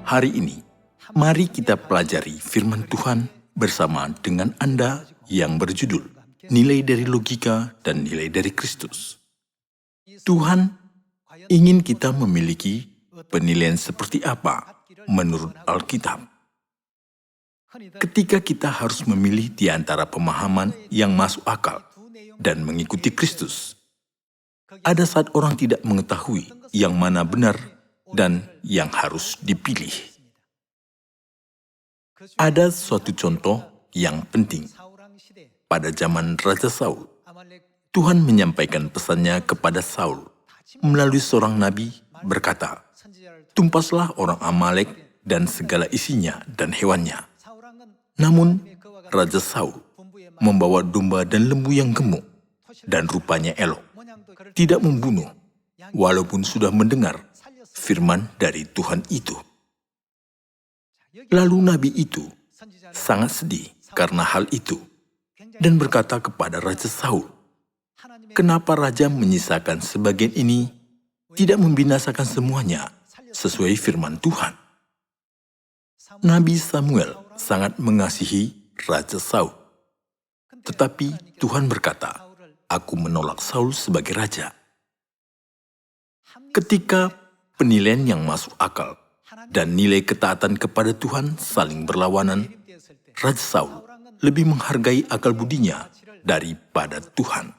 Hari ini, mari kita pelajari firman Tuhan bersama dengan Anda yang berjudul Nilai dari Logika dan Nilai dari Kristus. Tuhan ingin kita memiliki penilaian seperti apa menurut Alkitab. Ketika kita harus memilih di antara pemahaman yang masuk akal dan mengikuti Kristus, ada saat orang tidak mengetahui yang mana benar dan yang harus dipilih. Ada suatu contoh yang penting. Pada zaman Raja Saul, Tuhan menyampaikan pesannya kepada Saul melalui seorang nabi berkata, "Tumpaslah orang Amalek dan segala isinya dan hewannya." Namun, Raja Saul membawa domba dan lembu yang gemuk dan rupanya elok, tidak membunuh, walaupun sudah mendengar firman dari Tuhan itu. Lalu nabi itu sangat sedih karena hal itu dan berkata kepada Raja Saul, "Kenapa Raja menyisakan sebagian ini, tidak membinasakan semuanya sesuai firman Tuhan?" Nabi Samuel sangat mengasihi Raja Saul. Tetapi Tuhan berkata, "Aku menolak Saul sebagai raja." Ketika penilaian yang masuk akal dan nilai ketaatan kepada Tuhan saling berlawanan, Raja Saul lebih menghargai akal budinya daripada Tuhan.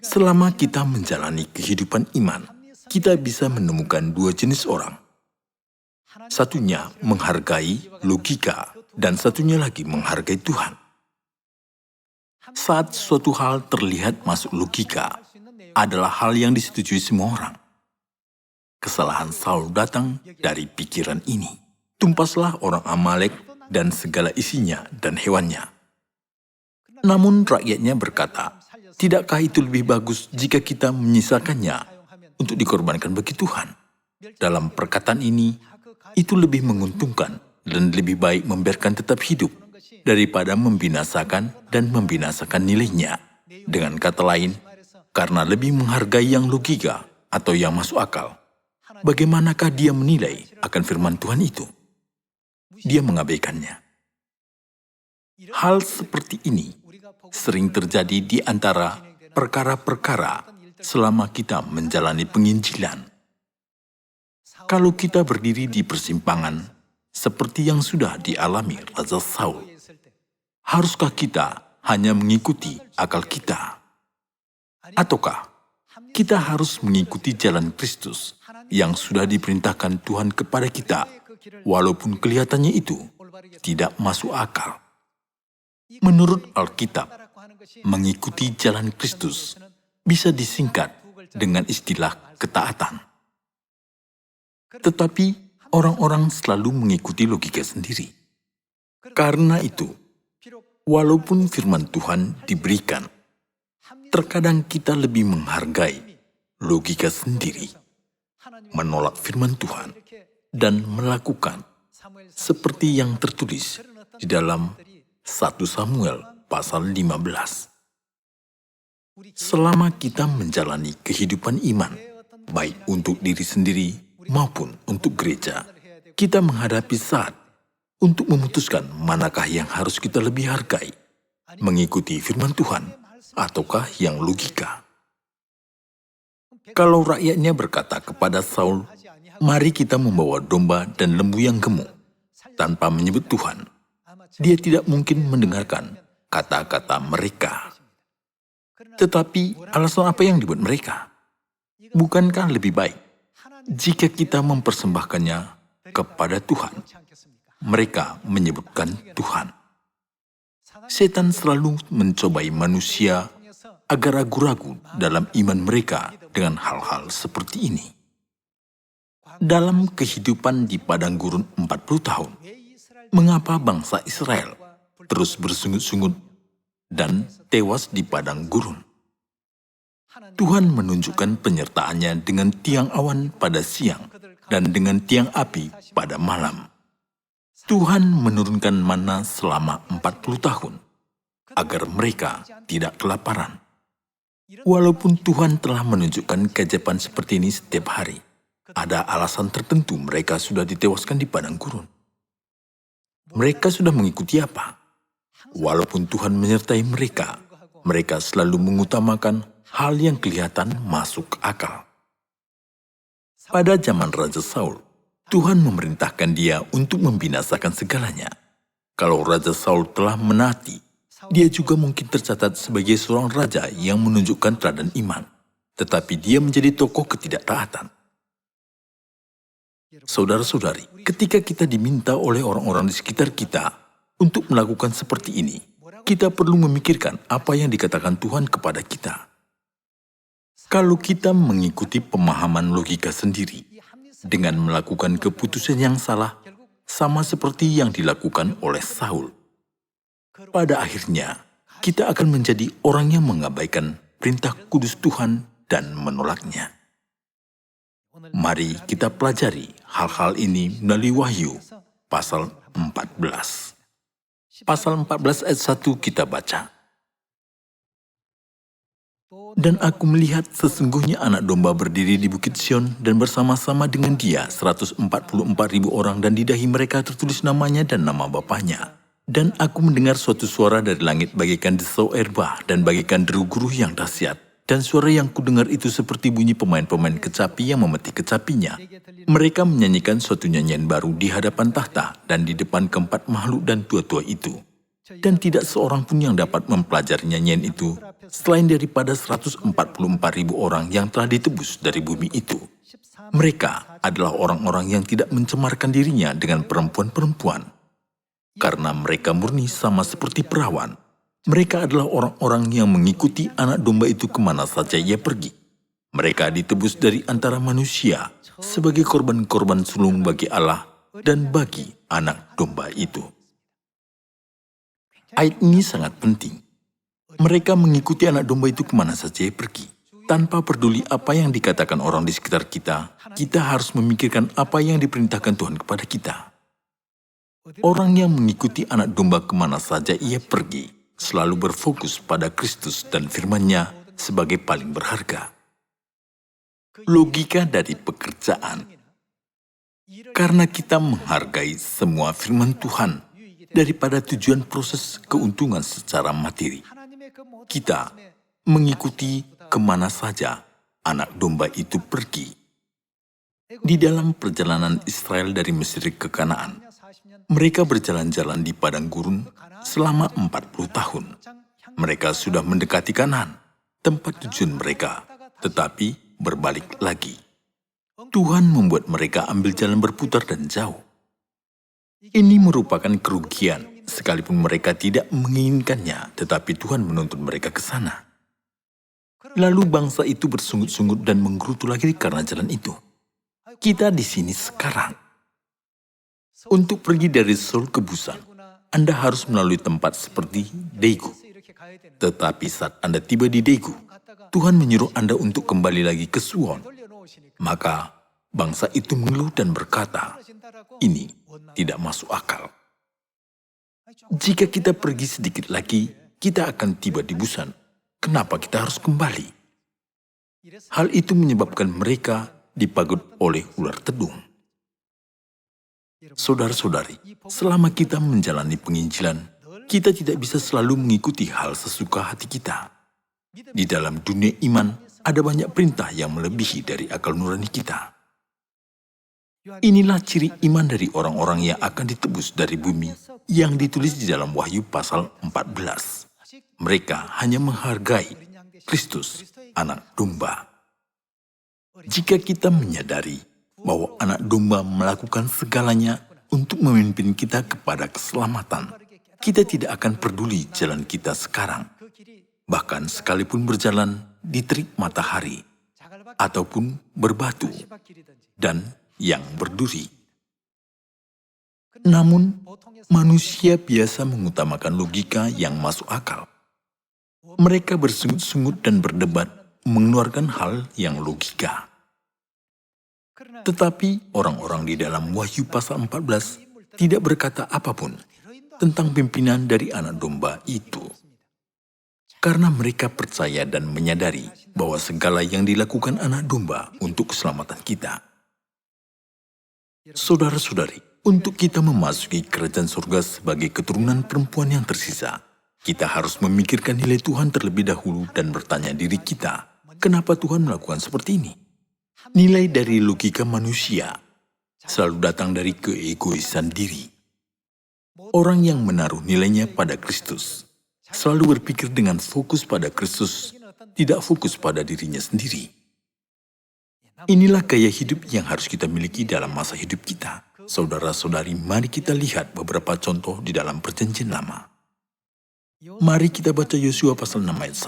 Selama kita menjalani kehidupan iman, kita bisa menemukan dua jenis orang. Satunya menghargai logika dan satunya lagi menghargai Tuhan. Saat suatu hal terlihat masuk logika, adalah hal yang disetujui semua orang. Kesalahan Saul datang dari pikiran ini. Tumpaslah orang Amalek dan segala isinya dan hewannya. Namun rakyatnya berkata, "Tidakkah itu lebih bagus jika kita menyisakannya untuk dikorbankan bagi Tuhan?" Dalam perkataan ini, itu lebih menguntungkan dan lebih baik membiarkan tetap hidup daripada membinasakan dan membinasakan nilainya. Dengan kata lain, karena lebih menghargai yang logika atau yang masuk akal, bagaimanakah dia menilai akan firman Tuhan itu? Dia mengabaikannya. Hal seperti ini sering terjadi di antara perkara-perkara selama kita menjalani penginjilan. Kalau kita berdiri di persimpangan, seperti yang sudah dialami Raja Saul, haruskah kita hanya mengikuti akal kita? Ataukah kita harus mengikuti jalan Kristus yang sudah diperintahkan Tuhan kepada kita, walaupun kelihatannya itu tidak masuk akal? Menurut Alkitab, mengikuti jalan Kristus bisa disingkat dengan istilah ketaatan. Tetapi orang-orang selalu mengikuti logika sendiri. Karena itu, walaupun firman Tuhan diberikan, terkadang kita lebih menghargai logika sendiri, menolak firman Tuhan, dan melakukan seperti yang tertulis di dalam 1 Samuel pasal 15. Selama kita menjalani kehidupan iman, baik untuk diri sendiri maupun untuk gereja, kita menghadapi saat untuk memutuskan manakah yang harus kita lebih hargai, mengikuti firman Tuhan ataukah yang logika. Kalau rakyatnya berkata kepada Saul, "Mari kita membawa domba dan lembu yang gemuk," tanpa menyebut Tuhan, dia tidak mungkin mendengarkan kata-kata mereka. Tetapi alasan apa yang dibuat mereka? Bukankah lebih baik jika kita mempersembahkannya kepada Tuhan? Mereka menyebutkan Tuhan. Setan selalu mencobai manusia agar ragu-ragu dalam iman mereka dengan hal-hal seperti ini. Dalam kehidupan di padang gurun 40 tahun, mengapa bangsa Israel terus bersungut-sungut dan tewas di padang gurun? Tuhan menunjukkan penyertaannya dengan tiang awan pada siang dan dengan tiang api pada malam. Tuhan menurunkan mana selama 40 tahun agar mereka tidak kelaparan. Walaupun Tuhan telah menunjukkan keajaiban seperti ini setiap hari, Ada alasan tertentu mereka sudah ditewaskan di padang gurun. Mereka sudah mengikuti apa? Walaupun Tuhan menyertai mereka, mereka selalu mengutamakan hal yang kelihatan masuk akal. Pada zaman Raja Saul, Tuhan memerintahkan dia untuk membinasakan segalanya. Kalau Raja Saul telah menaati, dia juga mungkin tercatat sebagai seorang raja yang menunjukkan teladan iman, tetapi dia menjadi tokoh ketidaktaatan. Saudara-saudari, ketika kita diminta oleh orang-orang di sekitar kita untuk melakukan seperti ini, kita perlu memikirkan apa yang dikatakan Tuhan kepada kita. Kalau kita mengikuti pemahaman logika sendiri dengan melakukan keputusan yang salah, sama seperti yang dilakukan oleh Saul, pada akhirnya kita akan menjadi orang yang mengabaikan perintah kudus Tuhan dan menolaknya. Mari kita pelajari hal-hal ini melalui Wahyu pasal 14. Pasal 14 ayat 1 kita baca. Dan aku melihat sesungguhnya anak domba berdiri di Bukit Sion dan bersama-sama dengan dia 144.000 orang dan di dahi mereka tertulis namanya dan nama bapaknya. Dan aku mendengar suatu suara dari langit bagaikan desau air bah dan bagaikan deru guruh yang dahsyat. Dan suara yang kudengar itu seperti bunyi pemain-pemain kecapi yang memetik kecapinya. Mereka menyanyikan suatu nyanyian baru di hadapan tahta dan di depan keempat makhluk dan tua-tua itu. Dan tidak seorang pun yang dapat mempelajari nyanyian itu, selain daripada 144.000 orang yang telah ditebus dari bumi itu. Mereka adalah orang-orang yang tidak mencemarkan dirinya dengan perempuan-perempuan. Karena mereka murni sama seperti perawan. Mereka adalah orang-orang yang mengikuti anak domba itu kemana saja ia pergi. Mereka ditebus dari antara manusia sebagai korban-korban sulung bagi Allah dan bagi anak domba itu. Ayat ini sangat penting. Mereka mengikuti anak domba itu kemana saja ia pergi. Tanpa peduli apa yang dikatakan orang di sekitar kita, kita harus memikirkan apa yang diperintahkan Tuhan kepada kita. Orang yang mengikuti anak domba kemana saja ia pergi, selalu berfokus pada Kristus dan firman-Nya sebagai paling berharga. Logika dari pekerjaan. Karena kita menghargai semua firman Tuhan daripada tujuan proses keuntungan secara materi, kita mengikuti kemana saja anak domba itu pergi. Di dalam perjalanan Israel dari Mesir ke Kanaan, mereka berjalan-jalan di padang gurun selama 40 tahun. Mereka sudah mendekati Kanaan, tempat tujuan mereka, tetapi berbalik lagi. Tuhan membuat mereka ambil jalan berputar dan jauh. Ini merupakan kerugian, sekalipun mereka tidak menginginkannya, tetapi Tuhan menuntun mereka ke sana. Lalu bangsa itu bersungut-sungut dan menggerutu lagi karena jalan itu. Kita di sini sekarang. Untuk pergi dari Seoul ke Busan, Anda harus melalui tempat seperti Daegu. Tetapi saat Anda tiba di Daegu, Tuhan menyuruh Anda untuk kembali lagi ke Suwon. Maka bangsa itu mengeluh dan berkata, ini tidak masuk akal. Jika kita pergi sedikit lagi, kita akan tiba di Busan. Kenapa kita harus kembali? Hal itu menyebabkan mereka dipagut oleh ular tedung. Saudara-saudari, selama kita menjalani penginjilan, kita tidak bisa selalu mengikuti hal sesuka hati kita. Di dalam dunia iman, ada banyak perintah yang melebihi dari akal nurani kita. Inilah ciri iman dari orang-orang yang akan ditebus dari bumi yang ditulis di dalam Wahyu pasal 14. Mereka hanya menghargai Kristus, anak domba. Jika kita menyadari bahwa anak domba melakukan segalanya untuk memimpin kita kepada keselamatan, kita tidak akan peduli jalan kita sekarang. Bahkan sekalipun berjalan di terik matahari, ataupun berbatu, dan yang berduri. Namun, manusia biasa mengutamakan logika yang masuk akal. Mereka bersungut-sungut dan berdebat, mengeluarkan hal yang logika. Tetapi orang-orang di dalam Wahyu pasal 14 tidak berkata apapun tentang pimpinan dari anak domba itu. Karena mereka percaya dan menyadari bahwa segala yang dilakukan anak domba untuk keselamatan kita. Saudara-saudari, untuk kita memasuki kerajaan surga sebagai keturunan perempuan yang tersisa, kita harus memikirkan nilai Tuhan terlebih dahulu dan bertanya diri kita, kenapa Tuhan melakukan seperti ini? Nilai dari logika manusia selalu datang dari keegoisan diri. Orang yang menaruh nilainya pada Kristus selalu berpikir dengan fokus pada Kristus, tidak fokus pada dirinya sendiri. Inilah gaya hidup yang harus kita miliki dalam masa hidup kita. Saudara-saudari, mari kita lihat beberapa contoh di dalam Perjanjian Lama. Mari kita baca Yosua pasal 6 ayat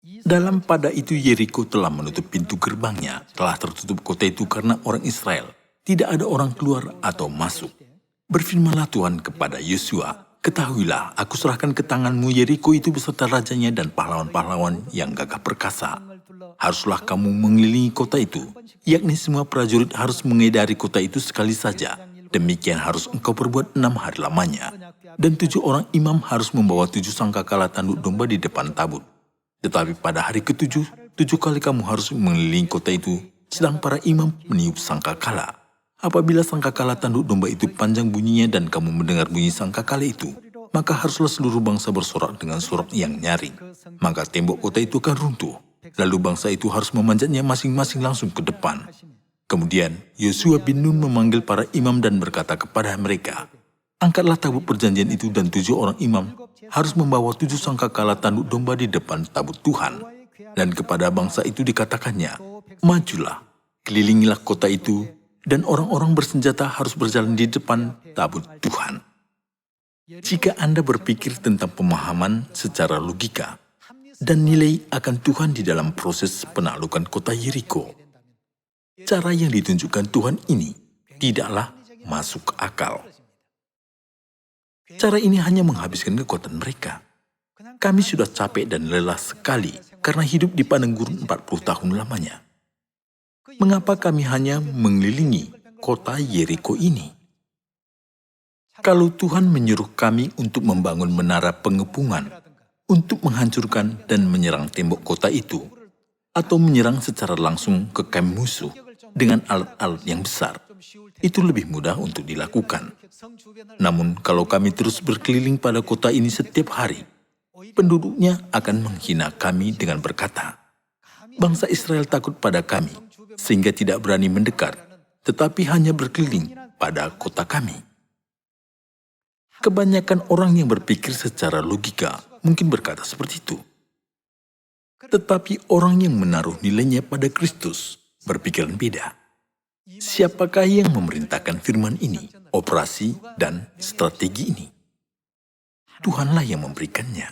1. Dalam pada itu Yeriko telah menutup pintu gerbangnya, telah tertutup kota itu karena orang Israel. Tidak ada orang keluar atau masuk. Berfirmanlah Tuhan kepada Yosua, ketahuilah, aku serahkan ke tanganmu Yeriko itu beserta rajanya dan pahlawan-pahlawan yang gagah perkasa. Haruslah kamu mengelilingi kota itu, yakni semua prajurit harus mengedari kota itu sekali saja. Demikian harus engkau perbuat 6 hari lamanya. Dan 7 orang imam harus membawa 7 sangkakala tanduk domba di depan tabut. Tetapi pada hari ke-7, 7 kali kamu harus mengelilingi kota itu, sedang para imam meniup sangkakala. Apabila sangkakala tanduk domba itu panjang bunyinya dan kamu mendengar bunyi sangkakala itu, maka haruslah seluruh bangsa bersorak dengan sorak yang nyaring. Maka tembok kota itu akan runtuh. Lalu bangsa itu harus memanjatnya masing-masing langsung ke depan. Kemudian Yosua bin Nun memanggil para imam dan berkata kepada mereka, angkatlah tabut perjanjian itu dan 7 orang imam harus membawa 7 sangkakala tanduk domba di depan tabut Tuhan. Dan kepada bangsa itu dikatakannya, majulah, kelilingilah kota itu, dan orang-orang bersenjata harus berjalan di depan tabut Tuhan. Jika Anda berpikir tentang pemahaman secara logika dan nilai akan Tuhan di dalam proses penaklukan kota Yeriko, cara yang ditunjukkan Tuhan ini tidaklah masuk akal. Cara ini hanya menghabiskan kekuatan mereka. Kami sudah capek dan lelah sekali karena hidup di padang gurun 40 tahun lamanya. Mengapa kami hanya mengelilingi kota Yeriko ini? Kalau Tuhan menyuruh kami untuk membangun menara pengepungan, untuk menghancurkan dan menyerang tembok kota itu, atau menyerang secara langsung ke kamp musuh dengan alat-alat yang besar, itu lebih mudah untuk dilakukan. Namun kalau kami terus berkeliling pada kota ini setiap hari, penduduknya akan menghina kami dengan berkata, bangsa Israel takut pada kami, sehingga tidak berani mendekat, tetapi hanya berkeliling pada kota kami. Kebanyakan orang yang berpikir secara logika mungkin berkata seperti itu. Tetapi orang yang menaruh nilainya pada Kristus berpikiran beda. Siapakah yang memerintahkan firman ini, operasi, dan strategi ini? Tuhanlah yang memberikannya.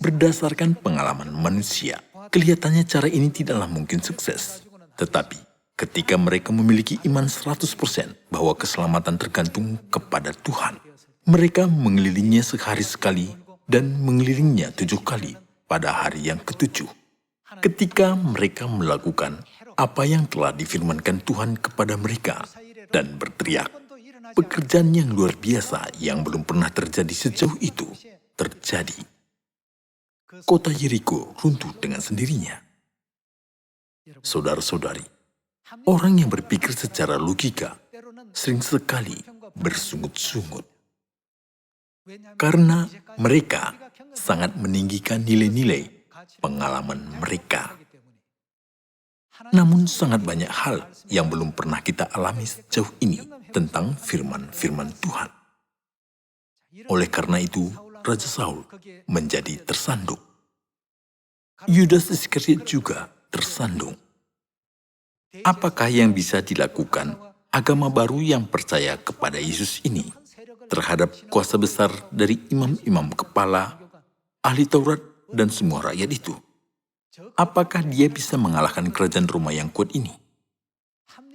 Berdasarkan pengalaman manusia, kelihatannya cara ini tidaklah mungkin sukses. Tetapi ketika mereka memiliki iman 100% bahwa keselamatan tergantung kepada Tuhan, mereka mengelilinginya sehari sekali dan mengelilinginya 7 kali pada hari yang ke-7. Ketika mereka melakukan apa yang telah difirmankan Tuhan kepada mereka dan berteriak, pekerjaan yang luar biasa yang belum pernah terjadi sejauh itu terjadi. Kota Yeriko runtuh dengan sendirinya. Saudara-saudari, orang yang berpikir secara logika sering sekali bersungut-sungut. Karena mereka sangat meninggikan nilai-nilai pengalaman mereka. Namun sangat banyak hal yang belum pernah kita alami sejauh ini tentang firman-firman Tuhan. Oleh karena itu, Raja Saul menjadi tersandung. Yudas Iskariot juga tersandung. Apakah yang bisa dilakukan agama baru yang percaya kepada Yesus ini terhadap kuasa besar dari imam-imam kepala, ahli Taurat, dan semua rakyat itu? Apakah dia bisa mengalahkan kerajaan Roma yang kuat ini?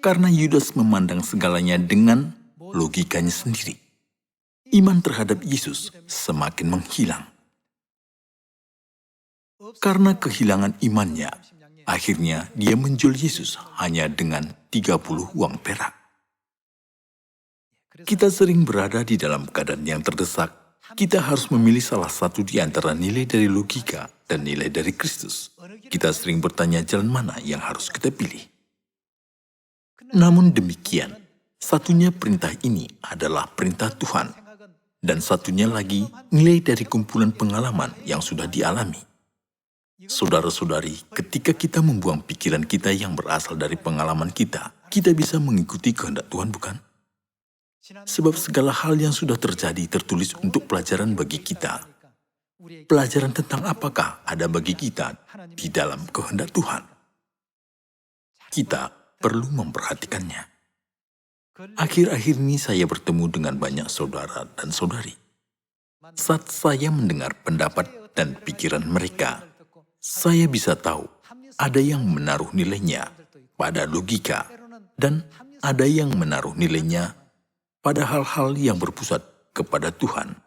Karena Yudas memandang segalanya dengan logikanya sendiri. Iman terhadap Yesus semakin menghilang. Karena kehilangan imannya, akhirnya dia menjual Yesus hanya dengan 30 uang perak. Kita sering berada di dalam keadaan yang terdesak. Kita harus memilih salah satu di antara nilai dari logika dan nilai dari Kristus. Kita sering bertanya jalan mana yang harus kita pilih. Namun demikian, satunya perintah ini adalah perintah Tuhan, dan satunya lagi nilai dari kumpulan pengalaman yang sudah dialami. Saudara-saudari, ketika kita membuang pikiran kita yang berasal dari pengalaman kita bisa mengikuti kehendak Tuhan, bukan? Sebab segala hal yang sudah terjadi tertulis untuk pelajaran bagi kita. Pelajaran tentang apakah ada bagi kita di dalam kehendak Tuhan. Kita perlu memperhatikannya. Akhir-akhir ini saya bertemu dengan banyak saudara dan saudari. Saat saya mendengar pendapat dan pikiran mereka, saya bisa tahu ada yang menaruh nilainya pada logika dan ada yang menaruh nilainya pada hal-hal yang berpusat kepada Tuhan,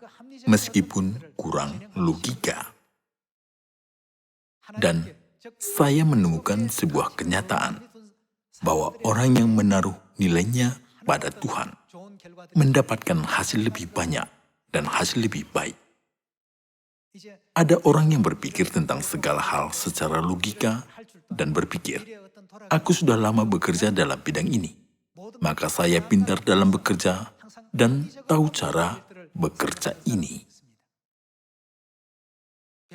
meskipun kurang logika. Dan saya menemukan sebuah kenyataan bahwa orang yang menaruh nilainya pada Tuhan mendapatkan hasil lebih banyak dan hasil lebih baik. Ada orang yang berpikir tentang segala hal secara logika dan berpikir, aku sudah lama bekerja dalam bidang ini, maka saya pintar dalam bekerja dan tahu cara bekerja ini.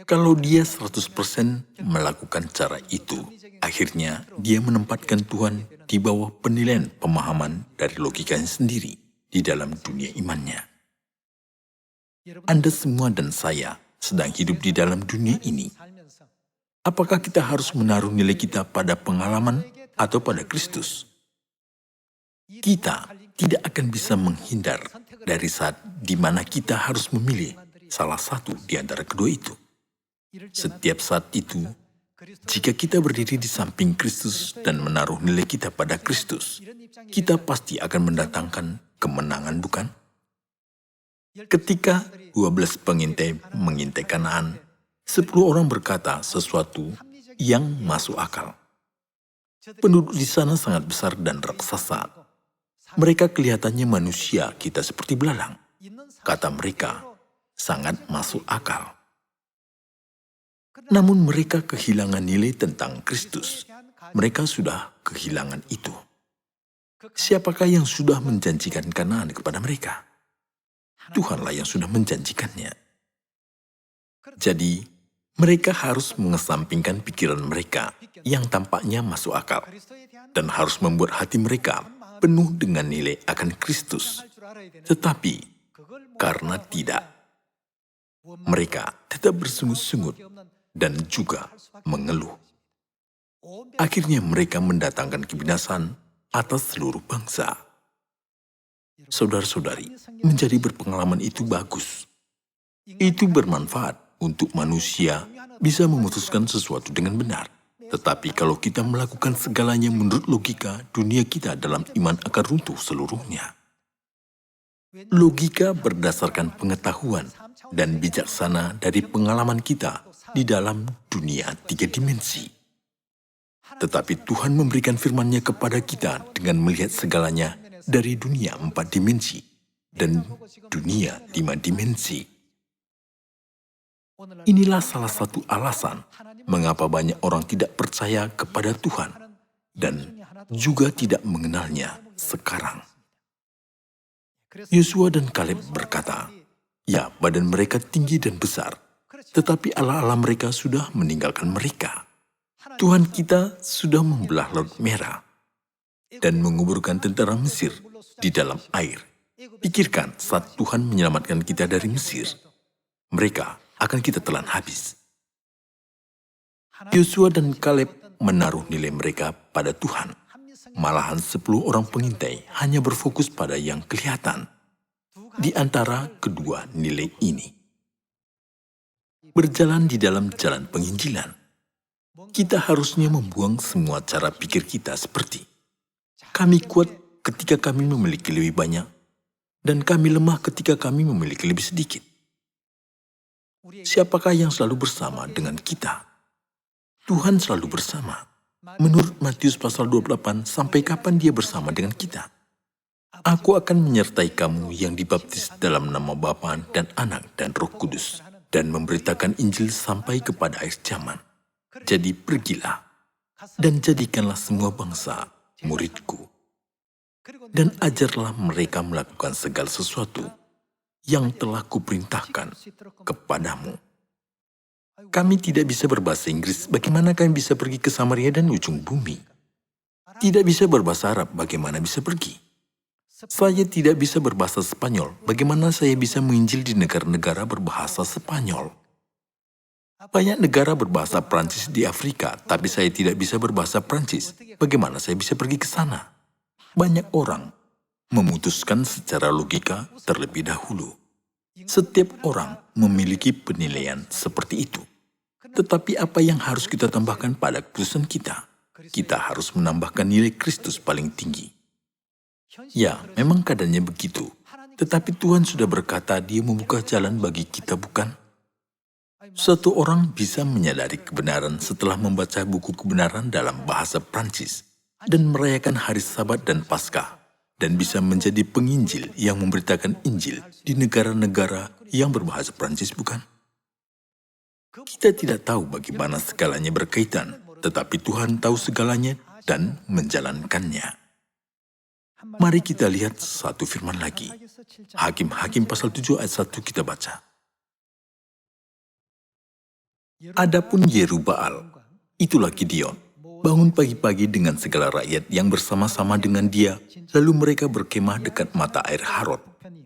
Kalau dia 100% melakukan cara itu, akhirnya dia menempatkan Tuhan di bawah penilaian pemahaman dari logikanya sendiri di dalam dunia imannya. Anda semua dan saya sedang hidup di dalam dunia ini. Apakah kita harus menaruh nilai kita pada pengalaman atau pada Kristus? Kita tidak akan bisa menghindar dari saat di mana kita harus memilih salah satu di antara kedua itu. Setiap saat itu, jika kita berdiri di samping Kristus dan menaruh nilai kita pada Kristus, kita pasti akan mendatangkan kemenangan, bukan? Ketika 12 pengintai mengintai Kanaan, 10 orang berkata sesuatu yang masuk akal. Penduduk di sana sangat besar dan raksasa. Mereka kelihatannya manusia, kita seperti belalang. Kata mereka, sangat masuk akal. Namun mereka kehilangan nilai tentang Kristus. Mereka sudah kehilangan itu. Siapakah yang sudah menjanjikan Kanaan kepada mereka? Tuhanlah yang sudah menjanjikannya. Jadi, mereka harus mengesampingkan pikiran mereka yang tampaknya masuk akal dan harus membuat hati mereka penuh dengan nilai akan Kristus. Tetapi, karena tidak, mereka tetap bersungut-sungut dan juga mengeluh. Akhirnya mereka mendatangkan kebinasan atas seluruh bangsa. Saudara-saudari, menjadi berpengalaman itu bagus. Itu bermanfaat untuk manusia bisa memutuskan sesuatu dengan benar. Tetapi kalau kita melakukan segalanya menurut logika, dunia kita dalam iman akan runtuh seluruhnya. Logika berdasarkan pengetahuan dan bijaksana dari pengalaman kita di dalam dunia 3 dimensi. Tetapi Tuhan memberikan firman-Nya kepada kita dengan melihat segalanya dari dunia 4 dimensi dan dunia 5 dimensi. Inilah salah satu alasan mengapa banyak orang tidak percaya kepada Tuhan dan juga tidak mengenalnya sekarang. Yosua dan Kaleb berkata, ya, badan mereka tinggi dan besar, tetapi Allah-Allah mereka sudah meninggalkan mereka. Tuhan kita sudah membelah Laut Merah dan menguburkan tentara Mesir di dalam air. Pikirkan saat Tuhan menyelamatkan kita dari Mesir, mereka akan kita telan habis. Yosua dan Kaleb menaruh nilai mereka pada Tuhan. Malahan 10 orang pengintai hanya berfokus pada yang kelihatan di antara kedua nilai ini. Berjalan di dalam jalan penginjilan, kita harusnya membuang semua cara pikir kita seperti kami kuat ketika kami memiliki lebih banyak dan kami lemah ketika kami memiliki lebih sedikit. Siapakah yang selalu bersama dengan kita? Tuhan selalu bersama. Menurut Matius pasal 28, sampai kapan dia bersama dengan kita? Aku akan menyertai kamu yang dibaptis dalam nama Bapa dan Anak dan Roh Kudus, dan memberitakan Injil sampai kepada akhir zaman. Jadi pergilah, dan jadikanlah semua bangsa muridku. dan ajarlah mereka melakukan segala sesuatu yang telah kuperintahkan kepadamu. Kami tidak bisa berbahasa Inggris, bagaimana kami bisa pergi ke Samaria dan ujung bumi? Tidak bisa berbahasa Arab, bagaimana bisa pergi? Saya tidak bisa berbahasa Spanyol, bagaimana saya bisa menginjil di negara-negara berbahasa Spanyol? Banyak negara berbahasa Prancis di Afrika, tapi saya tidak bisa berbahasa Prancis. Bagaimana saya bisa pergi ke sana? Banyak orang memutuskan secara logika terlebih dahulu. Setiap orang memiliki penilaian seperti itu. Tetapi apa yang harus kita tambahkan pada keputusan kita? Kita harus menambahkan nilai Kristus paling tinggi. Ya, memang keadaannya begitu. Tetapi Tuhan sudah berkata Dia membuka jalan bagi kita, bukan? Satu orang bisa menyadari kebenaran setelah membaca buku kebenaran dalam bahasa Prancis dan merayakan hari Sabat dan Paskah, dan bisa menjadi penginjil yang memberitakan Injil di negara-negara yang berbahasa Prancis, bukan? Kita tidak tahu bagaimana segalanya berkaitan, tetapi Tuhan tahu segalanya dan menjalankannya. Mari kita lihat satu firman lagi. Hakim-Hakim pasal 7 ayat 1 kita baca. Adapun Yerubbaal, itulah Gideon, bangun pagi-pagi dengan segala rakyat yang bersama-sama dengan dia, lalu mereka berkemah dekat mata air Harod.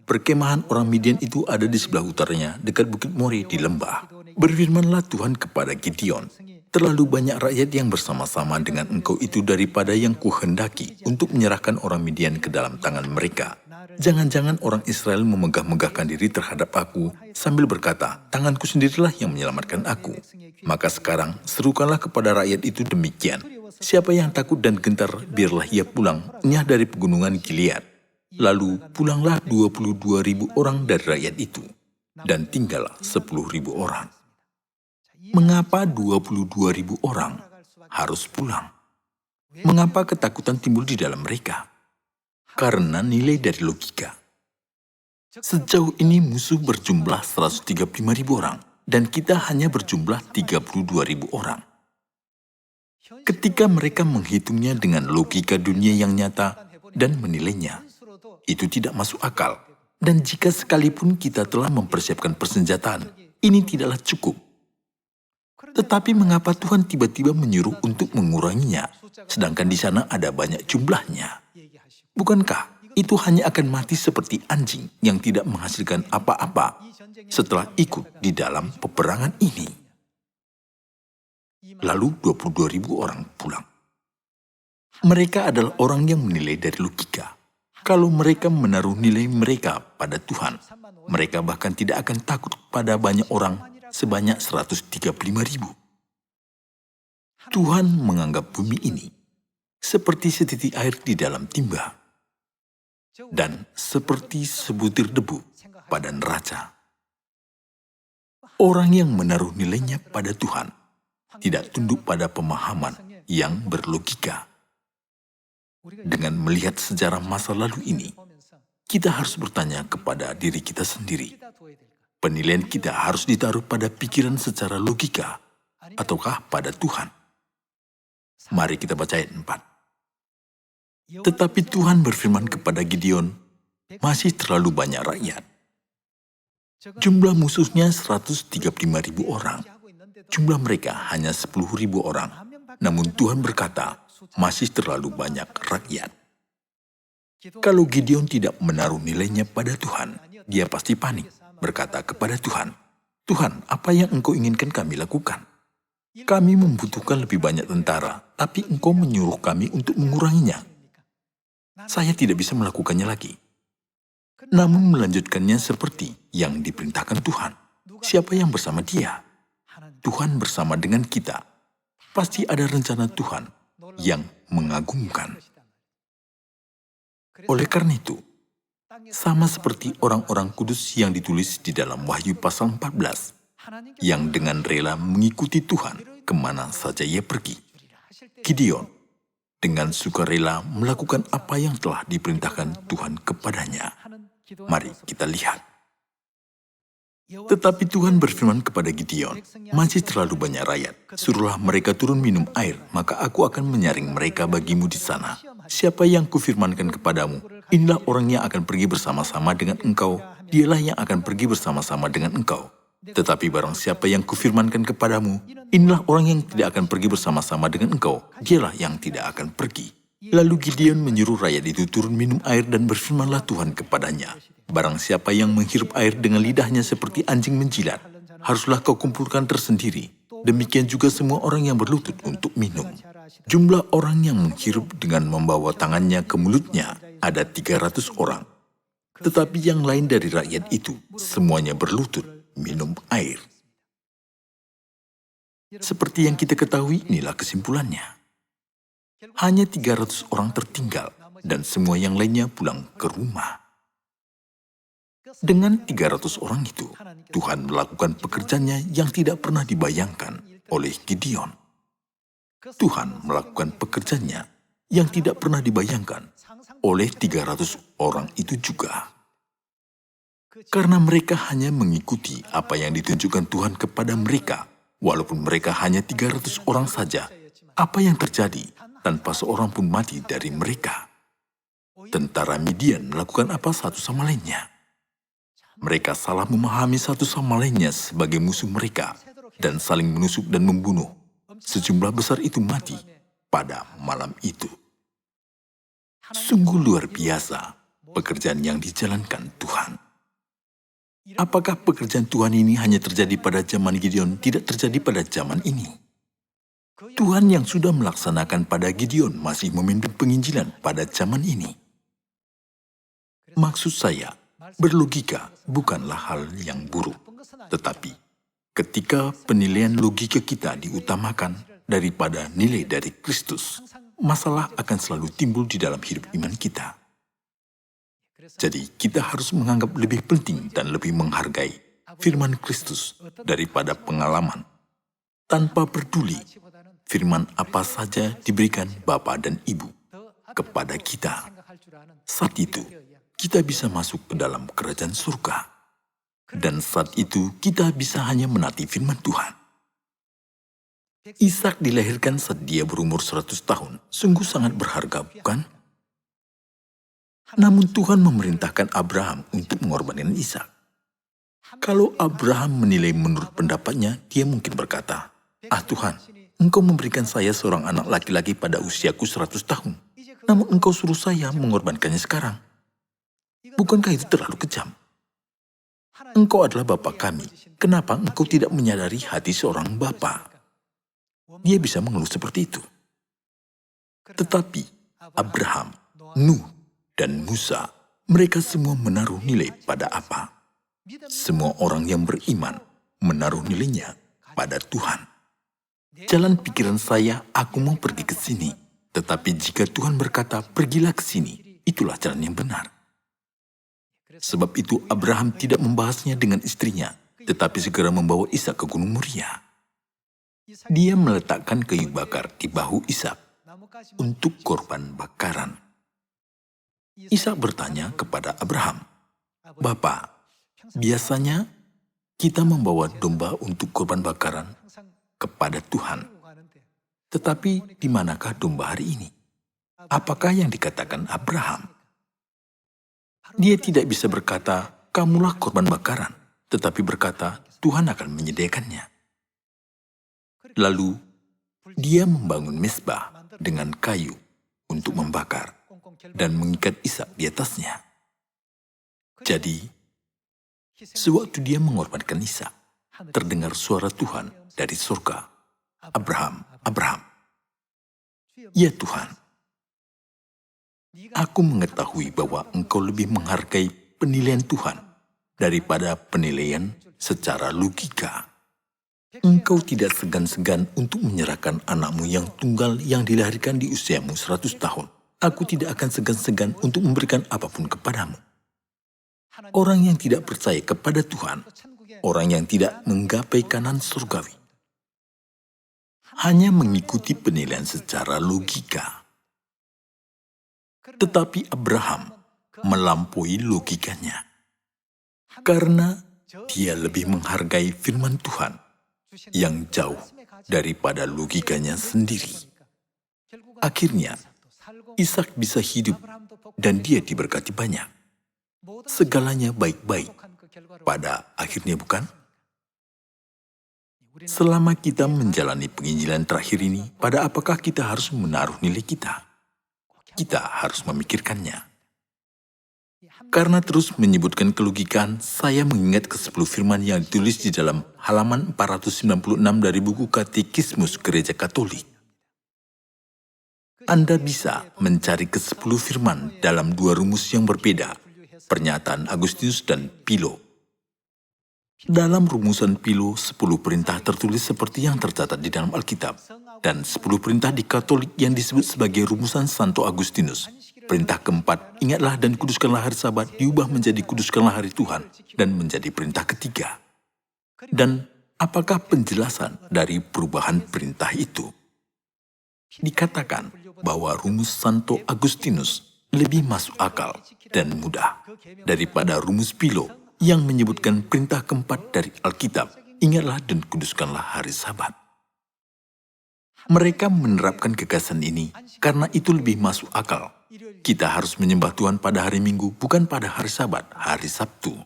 Perkemahan orang Midian itu ada di sebelah utaranya, dekat Bukit More di lembah. Berfirmanlah Tuhan kepada Gideon, terlalu banyak rakyat yang bersama-sama dengan engkau itu daripada yang kuhendaki untuk menyerahkan orang Midian ke dalam tangan mereka. Jangan-jangan orang Israel memegah-megahkan diri terhadap aku sambil berkata, tanganku sendirilah yang menyelamatkan aku. Maka sekarang serukanlah kepada rakyat itu demikian. Siapa yang takut dan gentar, biarlah ia pulang, enyah dari pegunungan Gilead. Lalu pulanglah 22.000 orang dari rakyat itu, dan tinggallah 10.000 orang. Mengapa 22.000 orang harus pulang? Mengapa ketakutan timbul di dalam mereka? Karena nilai dari logika. Sejauh ini musuh berjumlah 135.000 orang, dan kita hanya berjumlah 32.000 orang. Ketika mereka menghitungnya dengan logika dunia yang nyata dan menilainya, itu tidak masuk akal. Dan jika sekalipun kita telah mempersiapkan persenjataan, ini tidaklah cukup. Tetapi mengapa Tuhan tiba-tiba menyuruh untuk menguranginya, sedangkan di sana ada banyak jumlahnya? Bukankah itu hanya akan mati seperti anjing yang tidak menghasilkan apa-apa setelah ikut di dalam peperangan ini? Lalu 22.000 orang pulang. Mereka adalah orang yang menilai dari logika. Kalau mereka menaruh nilai mereka pada Tuhan, mereka bahkan tidak akan takut pada banyak orang sebanyak 135.000. Tuhan menganggap bumi ini seperti setitik air di dalam timba dan seperti sebutir debu pada neraca. Orang yang menaruh nilainya pada Tuhan tidak tunduk pada pemahaman yang berlogika. Dengan melihat sejarah masa lalu ini, kita harus bertanya kepada diri kita sendiri. Penilaian kita harus ditaruh pada pikiran secara logika, ataukah pada Tuhan? Mari kita baca ayat 4. Tetapi Tuhan berfirman kepada Gideon, masih terlalu banyak rakyat. Jumlah musuhnya 135.000 orang. Jumlah mereka hanya 10.000 orang. Namun Tuhan berkata, masih terlalu banyak rakyat. Kalau Gideon tidak menaruh nilainya pada Tuhan, dia pasti panik. Berkata kepada Tuhan, Tuhan, apa yang engkau inginkan kami lakukan? Kami membutuhkan lebih banyak tentara, tapi engkau menyuruh kami untuk menguranginya. Saya tidak bisa melakukannya lagi. Namun melanjutkannya seperti yang diperintahkan Tuhan. Siapa yang bersama dia? Tuhan bersama dengan kita. Pasti ada rencana Tuhan yang mengagumkan. Oleh karena itu, sama seperti orang-orang kudus yang ditulis di dalam Wahyu pasal 14, yang dengan rela mengikuti Tuhan kemana saja ia pergi. Gideon dengan sukarela melakukan apa yang telah diperintahkan Tuhan kepadanya. Mari kita lihat. Tetapi Tuhan berfirman kepada Gideon, masih terlalu banyak rakyat. Suruhlah mereka turun minum air, maka aku akan menyaring mereka bagimu di sana. Siapa yang kufirmankan kepadamu, inilah orang yang akan pergi bersama-sama dengan engkau, dialah yang akan pergi bersama-sama dengan engkau. Tetapi barang siapa yang kufirmankan kepadamu, inilah orang yang tidak akan pergi bersama-sama dengan engkau, dialah yang tidak akan pergi. Lalu Gideon menyuruh rakyat itu turun minum air dan berfirmanlah Tuhan kepadanya, barang siapa yang menghirup air dengan lidahnya seperti anjing menjilat, haruslah kau kumpulkan tersendiri. Demikian juga semua orang yang berlutut untuk minum. Jumlah orang yang menghirup dengan membawa tangannya ke mulutnya ada 300 orang. Tetapi yang lain dari rakyat itu, semuanya berlutut minum air. Seperti yang kita ketahui, inilah kesimpulannya. Hanya 300 orang tertinggal dan semua yang lainnya pulang ke rumah. Dengan 300 orang itu, Tuhan melakukan pekerjaannya yang tidak pernah dibayangkan oleh Gideon. Tuhan melakukan pekerjaannya yang tidak pernah dibayangkan oleh 300 orang itu juga. Karena mereka hanya mengikuti apa yang ditunjukkan Tuhan kepada mereka, walaupun mereka hanya 300 orang saja, apa yang terjadi tanpa seorang pun mati dari mereka. Tentara Midian melakukan apa satu sama lainnya? Mereka salah memahami satu sama lainnya sebagai musuh mereka dan saling menusuk dan membunuh. Sejumlah besar itu mati pada malam itu. Sungguh luar biasa pekerjaan yang dijalankan Tuhan. Apakah pekerjaan Tuhan ini hanya terjadi pada zaman Gideon, tidak terjadi pada zaman ini? Tuhan yang sudah melaksanakan pada Gideon masih memimpin penginjilan pada zaman ini. Maksud saya, berlogika bukanlah hal yang buruk. Tetapi, ketika penilaian logika kita diutamakan daripada nilai dari Kristus, masalah akan selalu timbul di dalam hidup iman kita. Jadi, kita harus menganggap lebih penting dan lebih menghargai firman Kristus daripada pengalaman. Tanpa peduli, firman apa saja diberikan Bapa dan Ibu kepada kita. Saat itu, kita bisa masuk ke dalam kerajaan surga. Dan saat itu kita bisa hanya menaati firman Tuhan. Ishak dilahirkan saat dia berumur 100 tahun. Sungguh sangat berharga, bukan? Namun Tuhan memerintahkan Abraham untuk mengorbankan Ishak. Kalau Abraham menilai menurut pendapatnya, dia mungkin berkata, Tuhan, Engkau memberikan saya seorang anak laki-laki pada usiaku 100 tahun. Namun Engkau suruh saya mengorbankannya sekarang. Bukankah itu terlalu kejam? Engkau adalah Bapa kami. Kenapa engkau tidak menyadari hati seorang bapa? Dia bisa mengeluh seperti itu. Tetapi Abraham, Nuh, dan Musa, mereka semua menaruh nilai pada apa? Semua orang yang beriman menaruh nilainya pada Tuhan. Jalan pikiran saya, aku mau pergi ke sini. Tetapi jika Tuhan berkata, pergilah ke sini, itulah jalan yang benar. Sebab itu Abraham tidak membahasnya dengan istrinya, tetapi segera membawa Ishak ke Gunung Moria. Dia meletakkan kayu bakar di bahu Ishak untuk korban bakaran. Ishak bertanya kepada Abraham, Bapa, biasanya kita membawa domba untuk korban bakaran kepada Tuhan. Tetapi di manakah domba hari ini? Apakah yang dikatakan Abraham? Dia tidak bisa berkata, kamulah korban bakaran, tetapi berkata, Tuhan akan menyediakannya. Lalu, dia membangun mezbah dengan kayu untuk membakar dan mengikat Ishak di atasnya. Jadi, sewaktu dia mengorbankan Ishak, terdengar suara Tuhan dari surga. Abraham, Abraham. Ya Tuhan, aku mengetahui bahwa engkau lebih menghargai penilaian Tuhan daripada penilaian secara logika. Engkau tidak segan-segan untuk menyerahkan anakmu yang tunggal yang dilahirkan di usiamu 100 tahun. Aku tidak akan segan-segan untuk memberikan apapun kepadamu. Orang yang tidak percaya kepada Tuhan, orang yang tidak menggapai kanan surgawi, hanya mengikuti penilaian secara logika. Tetapi Abraham melampaui logikanya. Karena dia lebih menghargai firman Tuhan yang jauh daripada logikanya sendiri. Akhirnya, Ishak bisa hidup dan dia diberkati banyak. Segalanya baik-baik pada akhirnya, bukan? Selama kita menjalani penginjilan terakhir ini, pada apakah kita harus menaruh nilai kita? Kita harus memikirkannya. Karena terus menyebutkan kelogikan, saya mengingat ke-10 firman yang ditulis di dalam halaman 496 dari buku Katekismus Gereja Katolik. Anda bisa mencari ke-10 firman dalam 2 rumus yang berbeda, pernyataan Agustinus dan Philo. Dalam rumusan Philo, 10 perintah tertulis seperti yang tercatat di dalam Alkitab, dan 10 perintah di Katolik yang disebut sebagai rumusan Santo Agustinus. Perintah keempat, ingatlah dan kuduskanlah hari Sabat, diubah menjadi kuduskanlah hari Tuhan, dan menjadi perintah ketiga. Dan apakah penjelasan dari perubahan perintah itu? Dikatakan bahwa rumus Santo Agustinus lebih masuk akal dan mudah daripada rumus Philo yang menyebutkan perintah keempat dari Alkitab, ingatlah dan kuduskanlah hari Sabat. Mereka menerapkan gagasan ini karena itu lebih masuk akal. Kita harus menyembah Tuhan pada hari Minggu, bukan pada hari Sabat, hari Sabtu.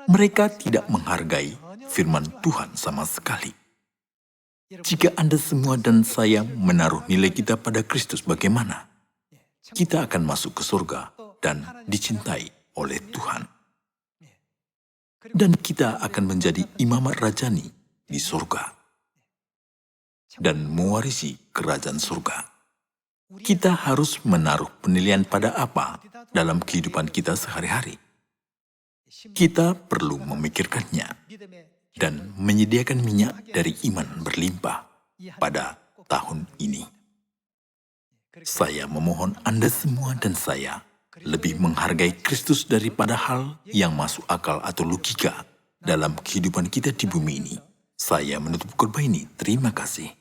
Mereka tidak menghargai firman Tuhan sama sekali. Jika Anda semua dan saya menaruh nilai kita pada Kristus, bagaimana? Kita akan masuk ke surga dan dicintai oleh Tuhan. Dan kita akan menjadi imamat rajani di surga dan mewarisi kerajaan surga. Kita harus menaruh penilaian pada apa dalam kehidupan kita sehari-hari. Kita perlu memikirkannya dan menyediakan minyak dari iman berlimpah pada tahun ini. Saya memohon Anda semua dan saya lebih menghargai Kristus daripada hal yang masuk akal atau logika dalam kehidupan kita di bumi ini. Saya menutup khotbah ini. Terima kasih.